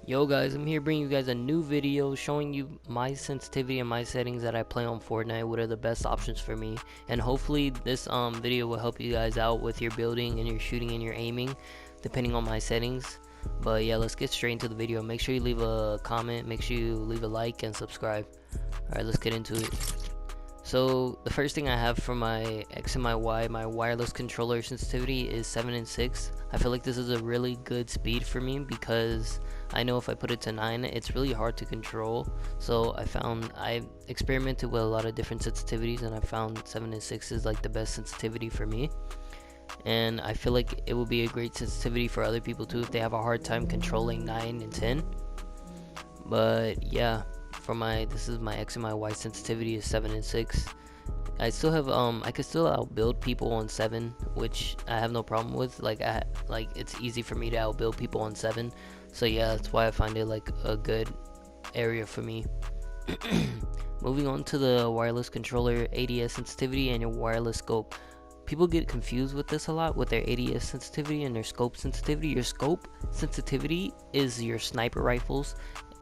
Yo guys, I'm here bringing you guys a new video showing you my sensitivity and my settings that I play on Fortnite. What are the best options for me, and hopefully this video will help you guys out with your building and your shooting and your aiming depending on my settings. But yeah, let's get straight into the video. Make sure you leave a comment, make sure you leave a like and subscribe. Alright, let's get into it. So the first thing I have for my X and my Y, my wireless controller sensitivity is 7 and 6. I feel like this is a really good speed for me because I know if I put it to 9, it's really hard to control. So I experimented with a lot of different sensitivities and I found 7 and 6 is like the best sensitivity for me. And I feel like it will be a great sensitivity for other people too if they have a hard time controlling 9 and 10. But yeah, for this is my X and my Y sensitivity is 7 and 6. I still have I could still outbuild people on 7, which I have no problem with. Like it's easy for me to outbuild people on 7. So yeah, that's why I find it like a good area for me. Moving on to the wireless controller ADS sensitivity and your wireless scope. People get confused with this a lot with their ADS sensitivity and their scope sensitivity. Your scope sensitivity is your sniper rifles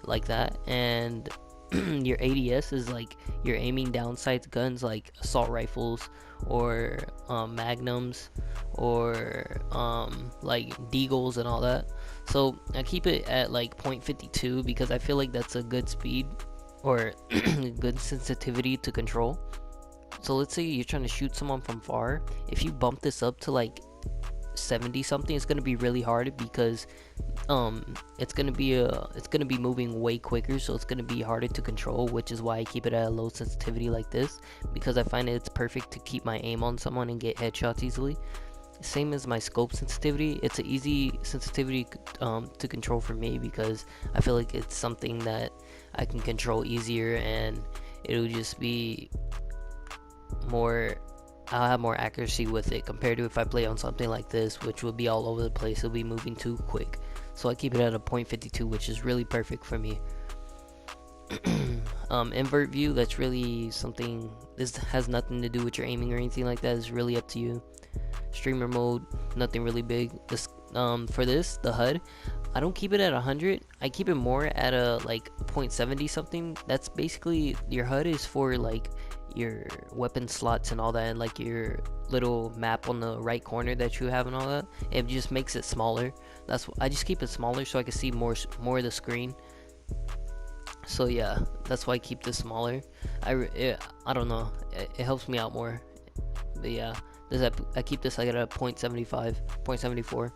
like that, and your ADS is like you're aiming down sights guns like assault rifles or magnums or like deagles and all that. So I keep it at like 0.52 because I feel like that's a good speed or good sensitivity to control. So let's say you're trying to shoot someone from far. If you bump this up to like 70 something, it's going to be really hard because it's going to be moving way quicker, so it's going to be harder to control, which is why I keep it at a low sensitivity like this, because I find it's perfect to keep my aim on someone and get headshots easily. Same as my scope sensitivity, it's an easy sensitivity to control for me because I feel like it's something that I can control easier and it'll just be more, I'll have more accuracy with it compared to if I play on something like this, which will be all over the place. It'll be moving too quick. So I keep it at a 0.52, which is really perfect for me. Invert view, that's really something, this has nothing to do with your aiming or anything like that. It's really up to you. Streamer mode, nothing really big. This for this, the HUD, I don't keep it at 100. I keep it more at a like 0.70 something. That's basically, your HUD is for like your weapon slots and all that, and like your little map on the right corner that you have and all that. It just makes it smaller. I just keep it smaller so I can see more of the screen. So yeah, that's why I keep this smaller. I don't know, it helps me out more. But yeah, I keep this like at a 0.75, 0.74.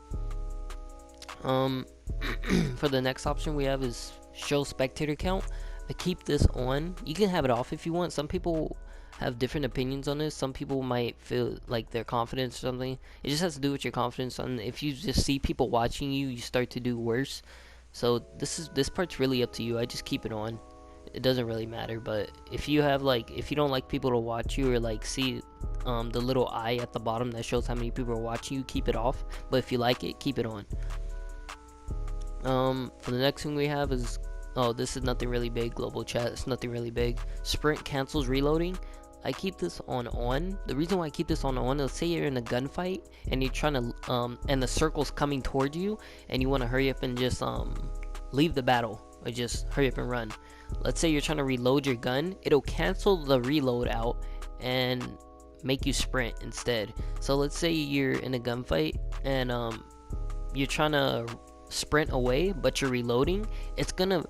For the next option we have is show spectator count. I keep this on. You can have it off if you want. Some people have different opinions on this. Some people might feel like their confidence or something. It just has to do with your confidence. And if you just see people watching you, you start to do worse. So this part's really up to you. I just keep it on. It doesn't really matter. But if you don't like people to watch you or like see the little eye at the bottom that shows how many people are watching you, keep it off. But if you like it, keep it on. For the next thing we have is, oh, this is nothing really big. Global chat, it's nothing really big. Sprint cancels reloading. I keep this on. The reason why I keep this on, let's say you're in a gunfight and you're trying to and the circle's coming towards you and you want to hurry up and just leave the battle or just hurry up and run. Let's say you're trying to reload your gun, it'll cancel the reload out and make you sprint instead. So let's say you're in a gunfight and you're trying to sprint away but you're reloading, it's gonna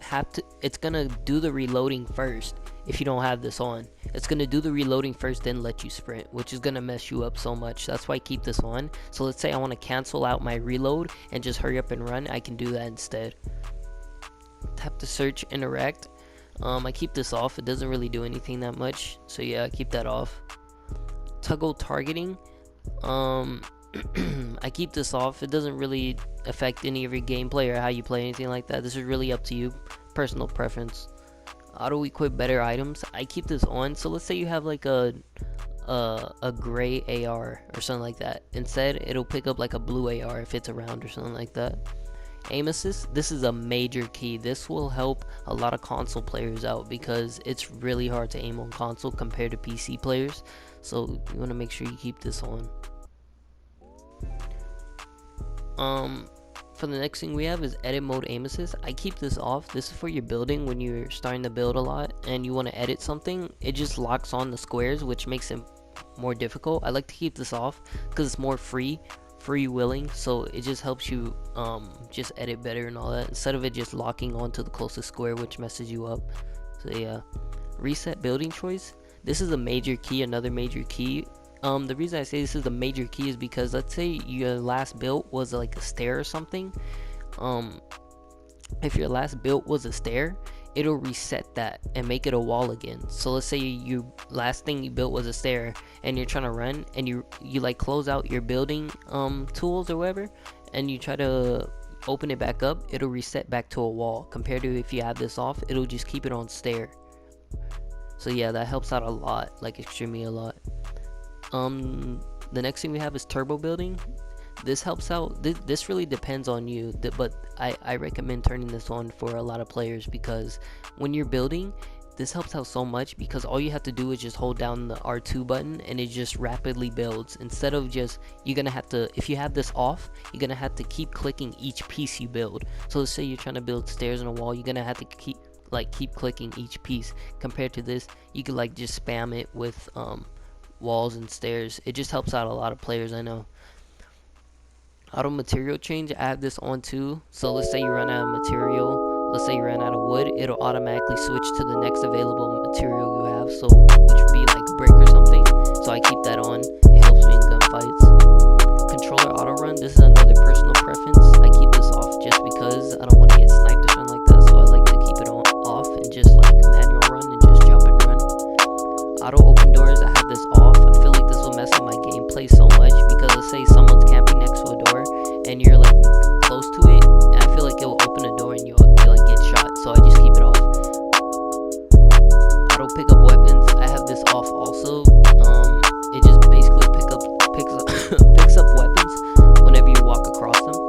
do the reloading first. If you don't have this on, it's gonna do the reloading first, then let you sprint, which is gonna mess you up so much. That's why I keep this on. So let's say I want to cancel out my reload and just hurry up and run, I can do that instead. Tap to search interact, I keep this off. It doesn't really do anything that much, so yeah, I keep that off. Toggle targeting, I keep this off. It doesn't really affect any of your gameplay or how you play, anything like that. This is really up to you, personal preference. Auto equip better items, I keep this on. So let's say you have like a gray AR or something like that. Instead, it'll pick up like a blue AR if it's around or something like that. Aim assist, this is a major key. This will help a lot of console players out because it's really hard to aim on console compared to PC players. So you want to make sure you keep this on. For the next thing we have is edit mode aim assist. I keep this off. This is for your building when you're starting to build a lot and you want to edit something. It just locks on the squares, which makes it more difficult. I like to keep this off because it's more free willing, so it just helps you just edit better and all that, instead of it just locking onto the closest square, which messes you up. So yeah, reset building choice. This is a major key, another major key. The reason I say this is a major key is because let's say your last build was like a stair or something. If your last build was a stair, it'll reset that and make it a wall again. So let's say you last thing you built was a stair and you're trying to run and you like close out your building tools or whatever, and you try to open it back up, it'll reset back to a wall, compared to if you have this off, it'll just keep it on stair. So yeah, that helps out a lot, like extremely a lot. The next thing we have is turbo building. This helps out. This really depends on you, but I recommend turning this on for a lot of players, because when you're building, this helps out so much, because all you have to do is just hold down the R2 button and it just rapidly builds, instead of just, you're gonna have to, if you have this off, you're gonna have to keep clicking each piece you build. So let's say you're trying to build stairs on a wall, you're gonna have to keep clicking each piece. Compared to this, you could like just spam it with walls and stairs. It just helps out a lot of players, I know. Auto material change, I have this on too. So let's say you run out of material, let's say you ran out of wood, it'll automatically switch to the next available material you have, so which would be like brick or something. So I keep that on. It helps me in gunfights. Controller auto run, this is another personal preference. I keep this off just because I don't want to get sniped or something like that, so I like to keep it on off and just like manual run and just jump and run. Auto open doors, I have this off. I feel like this will mess up my gameplay so much, because let's say someone's camping next to a door and you're like close to it, and I feel like it will open a door and you'll like get shot, so I just keep it off. Auto pick up weapons, I have this off also. It just basically picks up weapons whenever you walk across them.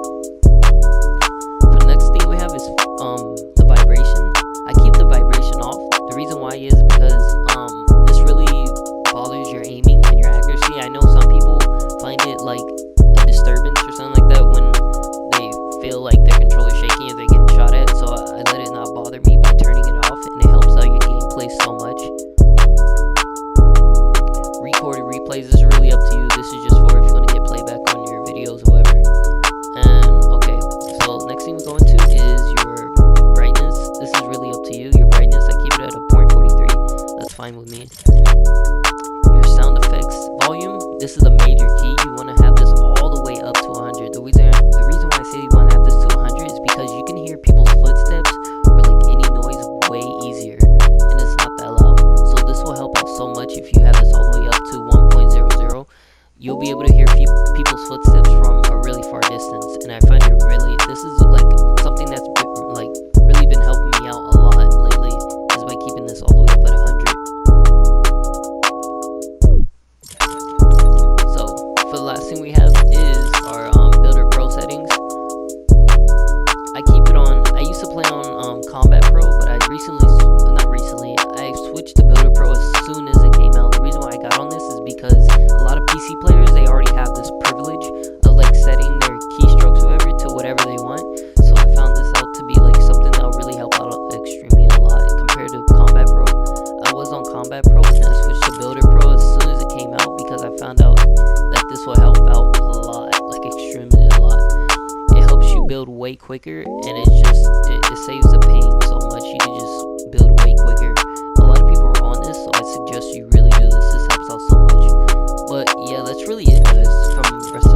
For the next thing we have is the vibration. I keep the vibration off. The reason why is because this really bothers your aiming and your accuracy. I know some people find it like a disturbance or something like that when they feel like their controller's shaking or they're getting shot at, so I let it not bother me by turning it off, and it helps out your gameplay so much. Recorded replays, this is really up to you. This is just for if you want to get playback on your videos or whatever. And okay, so next thing we're going to is your brightness. This is really up to you. Your brightness, I keep it at a 0.43. That's fine with me. Your sound effects volume, this is a major key. You want to have this all the way up to 100. The reason why I say you want to have this to 100 is because you can hear people's footsteps or like any noise way easier, and it's not that loud. So this will help out so much. If you have this all the way up to 1.00, you'll be able to hear people's footsteps from a really far distance, and I find it really, this is like something that's like really been helping me out a lot lately, is by keeping this all the way up at 100. So for the last thing we have is our Builder Pro settings. I keep it on. I used to play on Combat Pro, but I I switched to Builder Pro as soon as it came out. The reason why I got on this is because a lot of PC players, they already have this privilege of like setting their keystrokes or whatever to whatever they want. So I found this out to be like something that will really help out extremely a lot compared to Combat Pro. I was on Combat Pro, and I switched to Builder Pro as soon as it came out, because I found out that this will help out a lot, like extremely a lot. It helps you build way quicker, and it saves the pain so much. You can just build way quicker. A lot of people are on this, so I suggest you really do this. This helps out so much. But yeah, that's really it, guys, from the rest